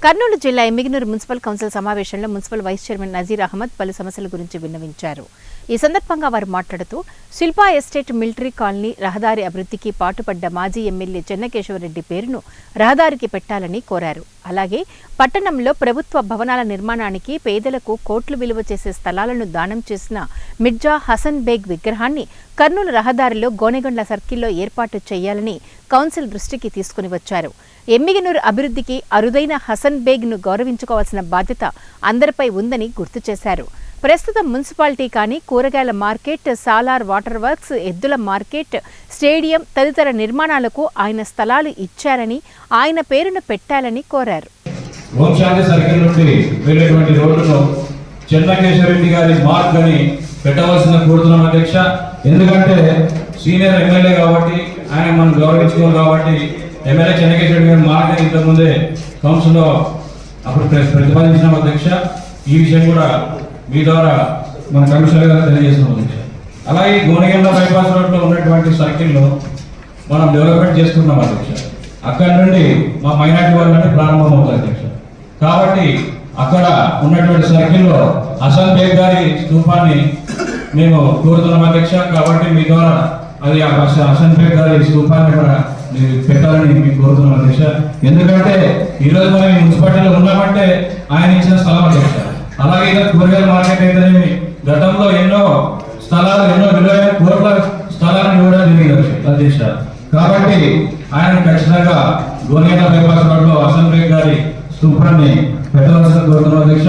కర్నూలు జిల్లా Emmiganur municipal council సమావేశంలో municipal vice chairman Nazeer Ahmed పలు సమస్యల గురించి విన్నవించారు. ఈ సందర్భంగా వారు మాట్లాడుతూ శిల్పా ఎస్టేట్ మిలిటరీ కాలనీ రహదారి అభివృద్ధికి పాటుపడ్డ మాజీ ఎమ్మెల్యే చెన్నకేశవరెడ్డి పేరును రహదారికి పెట్టాలని కోరారు. అలాగే పట్టణంలో ప్రభుత్వ భవనాల నిర్మాణానికి పేదలకు కోట్లు విలువ చేసే స్థలాలను దానం చేసిన మిర్జా హసన్ బేగ్ విగ్రహాన్ని కర్నూలు రహదారిలో గోనెగొండ్ల సర్కిల్లో ఏర్పాటు చేయాలని కౌన్సిల్ దృష్టికి తీసుకుని వచ్చారు. ఎమ్మిగనూరు అభివృద్ధికి అరుదైన హసన్ బేగ్ను గౌరవించుకోవాల్సిన బాధ్యత అందరిపై ఉందని గుర్తు చేశారు. ప్రస్తుతం మున్సిపాలిటీ కానీ కూరగాయల మార్కెట్, సాలార్ వాటర్ వర్క్స్, ఎద్దుల మార్కెట్, స్టేడియం తదితర నిర్మాణాలకు ఆయన స్థలాలు ఇచ్చారని ఆయన పేరును పెట్టాలని కోరారు. చెన్నకేశవరెడ్డి గారి మార్క్ అని పెట్టవలసిన కోరుతున్నాం అధ్యక్ష. ఎందుకంటే సీనియర్ ఎమ్మెల్యే కాబట్టి ఆయన మనం గౌరవించుకోవాలి కాబట్టి ఎమ్మెల్యే చెన్నకేశవరెడ్డి గారి మార్క్ అని ఇంతకుముందే కౌన్సిల్లో అప్పుడు ప్రతిపాదించినాం అధ్యక్ష. ఈ విషయం కూడా మీ ద్వారా మన కమిషనర్ గారు తెలియజేస్తున్నాం అధ్యక్ష. అలాగే గోనెగొండ బైపాస్ రోడ్లో ఉన్నటువంటి సర్కిల్లో మనం డెవలప్మెంట్ చేసుకున్నాం అధ్యక్ష. అక్కడి నుండి మా మైనార్టీ వాళ్ళని ప్రారంభం అవుతుంది అధ్యక్ష. కాబట్టి అక్కడ ఉన్నటువంటి సర్కిల్లో హసన్ బేగ్ గారి స్తూపాన్ని మేము కోరుతున్నాం అధ్యక్ష. కాబట్టి మీ ద్వారా అది హసన్ బేగ్ గారి స్తూపాన్ని కూడా పెట్టాలని మీకు కోరుతున్నాం అధ్యక్ష. ఎందుకంటే ఈరోజు మనం ఈ మున్సిపాలిటీలో ఉన్నామంటే ఆయన ఇచ్చిన స్థలం అధ్యక్ష. అలాగే ఇక్కడ కూరగాయల మార్కెట్ అయితేనేమి గతంలో ఎన్నో స్థలాలు, ఎన్నో విలువైన కోట్ల స్థలాలను ఇవ్వడం జరిగింది అధ్యక్ష. కాబట్టి ఆయన ఖచ్చితంగా గోనెగొండ బైపాస్ రోడ్లో హసన్ బేగ్ గారి స్తూపాన్ని పెట్టవలసిన కోరుతున్నాం అధ్యక్ష.